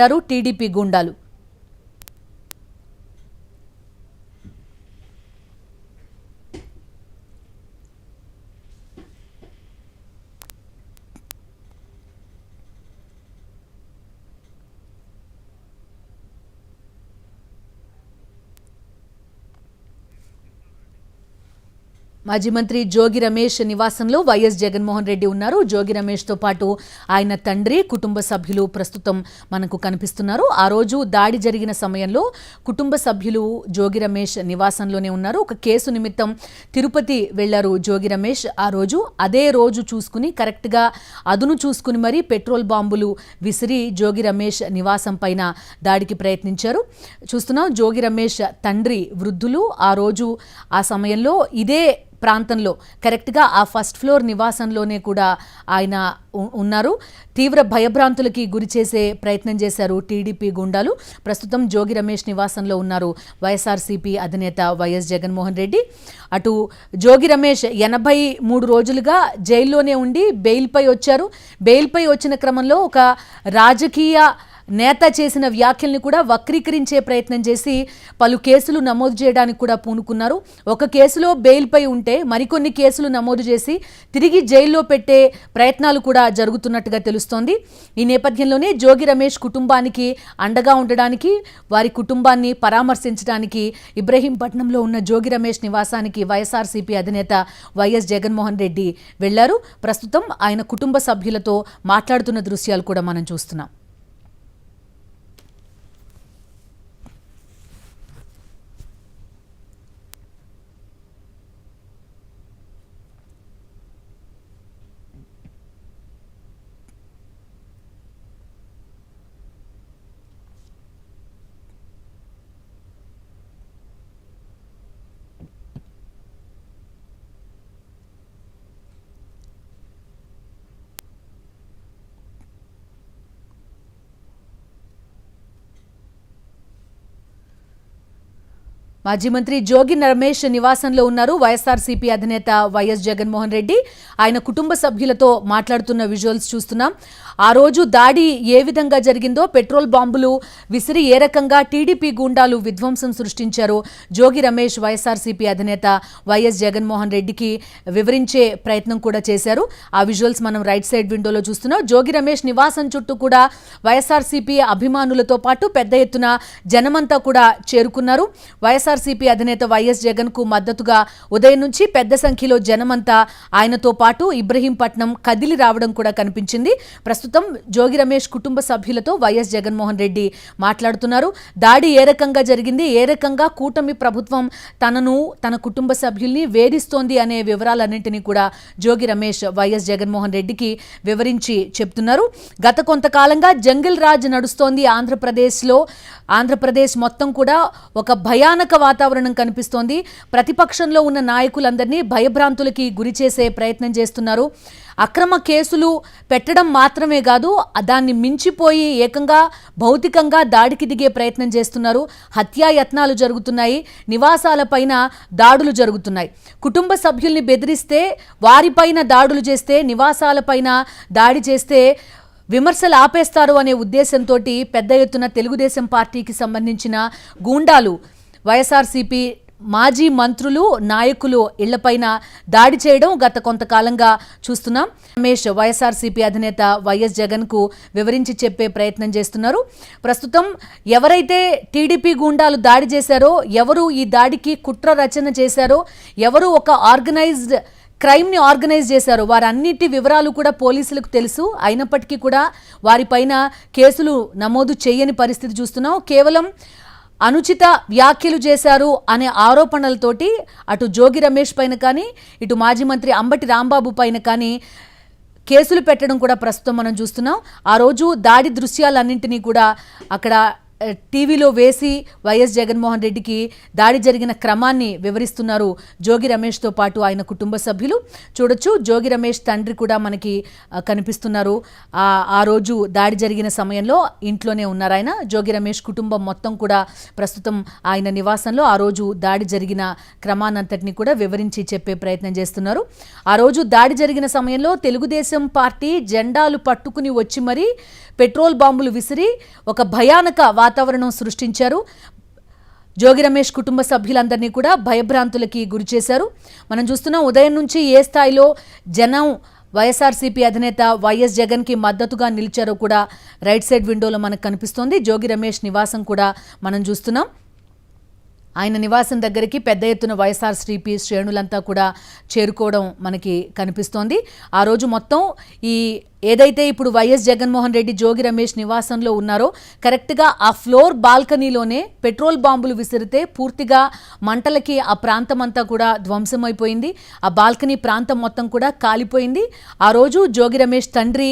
పడ్డారు టీడీపీ గూండాలు. మాజీ మంత్రి జోగి రమేష్ నివాసంలో వైఎస్ జగన్మోహన్ రెడ్డి ఉన్నారు. జోగి రమేష్తో పాటు ఆయన తండ్రి, కుటుంబ సభ్యులు ప్రస్తుతం మనకు కనిపిస్తున్నారు. ఆ రోజు దాడి జరిగిన సమయంలో కుటుంబ సభ్యులు జోగి రమేష్ నివాసంలోనే ఉన్నారు. ఒక కేసు నిమిత్తం తిరుపతి వెళ్లారు జోగి రమేష్. ఆ రోజు అదే రోజు చూసుకుని కరెక్ట్గా అదును చూసుకుని మరీ పెట్రోల్ బాంబులు విసిరి జోగి రమేష్ నివాసం పైన దాడికి ప్రయత్నించారు. చూస్తున్నాం జోగి రమేష్ తండ్రి వృద్ధులు ఆ రోజు ఆ సమయంలో ఇదే ప్రాంతంలో కరెక్ట్గా ఆ ఫస్ట్ ఫ్లోర్ నివాసంలోనే కూడా ఆయన ఉన్నారు. తీవ్ర భయభ్రాంతులకి గురి చేసే ప్రయత్నం చేశారు టీడీపీ గుండాలు. ప్రస్తుతం జోగి రమేష్ నివాసంలో ఉన్నారు వైఎస్ఆర్సీపీ అధినేత వైఎస్ జగన్మోహన్ రెడ్డి. అటు జోగి రమేష్ 83 రోజులుగా జైల్లోనే ఉండి బెయిల్పై వచ్చారు. బెయిల్పై వచ్చిన క్రమంలో ఒక రాజకీయ నేత చేసిన వ్యాఖ్యల్ని కూడా వక్రీకరించే ప్రయత్నం చేసి పలు కేసులు నమోదు చేయడానికి కూడా పూనుకున్నారు. ఒక కేసులో బెయిల్పై ఉంటే మరికొన్ని కేసులు నమోదు చేసి తిరిగి జైల్లో పెట్టే ప్రయత్నాలు కూడా జరుగుతున్నట్టుగా తెలుస్తోంది. ఈ నేపథ్యంలోనే జోగి రమేష్ కుటుంబానికి అండగా ఉండడానికి, వారి కుటుంబాన్ని పరామర్శించడానికి ఇబ్రహీంపట్నంలో ఉన్న జోగి రమేష్ నివాసానికి వైఎస్ఆర్సీపీ అధినేత వైఎస్ జగన్మోహన్ రెడ్డి వెళ్లారు. ప్రస్తుతం ఆయన కుటుంబ సభ్యులతో మాట్లాడుతున్న దృశ్యాలు కూడా మనం చూస్తున్నాం. మాజీ మంత్రి జోగి రమేష్ నివాసంలో ఉన్నారు వైఎస్ఆర్సీపీ అధినేత వైఎస్ జగన్మోహన్ రెడ్డి. ఆయన కుటుంబ సభ్యులతో మాట్లాడుతున్న విజువల్స్ చూస్తున్నాం. ఆ రోజు దాడి ఏ విధంగా జరిగిందో, పెట్రోల్ బాంబులు విసిరి ఏ రకంగా టీడీపీ గూండాలు విధ్వంసం సృష్టించారో జోగి రమేష్ వైఎస్ఆర్సీపీ అధినేత వైఎస్ జగన్మోహన్ రెడ్డికి వివరించే ప్రయత్నం కూడా చేశారు. ఆ విజువల్స్ మనం రైట్ సైడ్ విండోలో చూస్తున్నాం. జోగి రమేష్ నివాసం చుట్టూ కూడా వైఎస్ఆర్సీపీ అభిమానులతో పాటు పెద్ద ఎత్తున జనమంతా కూడా చేరుకున్నారు. వైఎస్ఆర్సీపీ అధినేత వైఎస్ జగన్ కు మద్దతుగా ఉదయం నుంచి పెద్ద సంఖ్యలో జనమంతా ఆయనతో పాటు ఇబ్రహీంపట్నం కదిలి రావడం కూడా కనిపించింది. ప్రస్తుతం జోగి రమేష్ కుటుంబ సభ్యులతో వైఎస్ జగన్మోహన్ రెడ్డి మాట్లాడుతున్నారు. దాడి ఏ రకంగా జరిగింది, ఏ రకంగా కూటమి ప్రభుత్వం తనను, తన కుటుంబ సభ్యుల్ని వేధిస్తోంది అనే వివరాలన్నింటినీ కూడా జోగి రమేష్ వైఎస్ జగన్మోహన్ రెడ్డికి వివరించి చెప్తున్నారు. గత కొంతకాలంగా జంగిల్ రాజ్ నడుస్తోంది ఆంధ్రప్రదేశ్లో. ఆంధ్రప్రదేశ్ మొత్తం కూడా ఒక భయానక వాతావరణం కనిపిస్తోంది. ప్రతిపక్షంలో ఉన్న నాయకులందరినీ భయభ్రాంతులకి గురి చేసే ప్రయత్నం చేస్తున్నారు. అక్రమ కేసులు పెట్టడం మాత్రమే కాదు, దాన్ని మించిపోయి ఏకంగా భౌతికంగా దాడికి దిగే ప్రయత్నం చేస్తున్నారు. హత్యాయత్నాలు జరుగుతున్నాయి, నివాసాలపైన దాడులు జరుగుతున్నాయి. కుటుంబ సభ్యుల్ని బెదిరిస్తే, వారిపైన దాడులు చేస్తే, నివాసాలపైన దాడి చేస్తే విమర్శలు ఆపేస్తారు అనే ఉద్దేశంతో పెద్ద ఎత్తున తెలుగుదేశం పార్టీకి సంబంధించిన గూండాలు, వైఎస్ఆర్సీపీ మాజీ మంత్రులు, నాయకులు ఇళ్లపైన దాడి చేయడం గత కొంతకాలంగా చూస్తున్నాం. రమేష్ వైఎస్ఆర్సీపీ అధినేత వైఎస్ జగన్ కు వివరించి చెప్పే ప్రయత్నం చేస్తున్నారు. ప్రస్తుతం ఎవరైతే టీడీపీ గూండాలు దాడి చేశారో, ఎవరు ఈ దాడికి కుట్ర రచన చేశారో, ఎవరు ఒక ఆర్గనైజ్డ్ క్రైమ్ని ఆర్గనైజ్ చేశారు, వారన్నిటి వివరాలు కూడా పోలీసులకు తెలుసు. అయినప్పటికీ కూడా వారిపైన కేసులు నమోదు చేయని పరిస్థితి చూస్తున్నాం. కేవలం అనుచిత వ్యాఖ్యలు చేశారు అనే ఆరోపణలతోటి అటు జోగి రమేష్ పైన కానీ, ఇటు మాజీ మంత్రి అంబటి రాంబాబు పైన కానీ కేసులు పెట్టడం కూడా ప్రస్తుతం మనం చూస్తున్నాం. ఆ రోజు దాడి దృశ్యాలన్నింటినీ కూడా అక్కడ టీవీలో వేసి వైఎస్ జగన్మోహన్ రెడ్డికి దాడి జరిగిన క్రమాన్ని వివరిస్తున్నారు జోగి రమేష్తో పాటు ఆయన కుటుంబ సభ్యులు. చూడొచ్చు, జోగి రమేష్ తండ్రి కూడా మనకి కనిపిస్తున్నారు. ఆ రోజు దాడి జరిగిన సమయంలో ఇంట్లోనే ఉన్నారు ఆయన. జోగి రమేష్ కుటుంబం మొత్తం కూడా ప్రస్తుతం ఆయన నివాసంలో ఆ రోజు దాడి జరిగిన క్రమాన్నంతటిని కూడా వివరించి చెప్పే ప్రయత్నం చేస్తున్నారు. ఆ రోజు దాడి జరిగిన సమయంలో తెలుగుదేశం పార్టీ జెండాలు పట్టుకుని వచ్చి మరీ పెట్రోల్ బాంబులు విసిరి ఒక భయానక వాతావరణం సృష్టించారు. జోగి రమేష్ కుటుంబ సభ్యులందరినీ కూడా భయభ్రాంతులకి గురి చేశారు. మనం చూస్తున్నాం, ఉదయం నుంచి ఏ స్థాయిలో జనం వైఎస్ఆర్సీపీ అధినేత వైఎస్ జగన్కి మద్దతుగా నిలిచారో కూడా రైట్ సైడ్ విండోలో మనకు కనిపిస్తోంది. జోగి రమేష్ నివాసం కూడా మనం చూస్తున్నాం. ఆయన నివాసం దగ్గరికి పెద్ద ఎత్తున వైఎస్ఆర్సీపీ శ్రేణులంతా కూడా చేరుకోవడం మనకి కనిపిస్తోంది. ఆ రోజు మొత్తం ఏదైతే ఇప్పుడు వైఎస్ జగన్మోహన్ రెడ్డి జోగి రమేష్ నివాసంలో ఉన్నారో కరెక్ట్గా ఆ ఫ్లోర్ బాల్కనీలోనే పెట్రోల్ బాంబులు విసిరితే పూర్తిగా మంటలకి ఆ ప్రాంతం అంతా కూడా ధ్వంసమైపోయింది. ఆ బాల్కనీ ప్రాంతం మొత్తం కూడా కాలిపోయింది. ఆ రోజు జోగి రమేష్ తండ్రి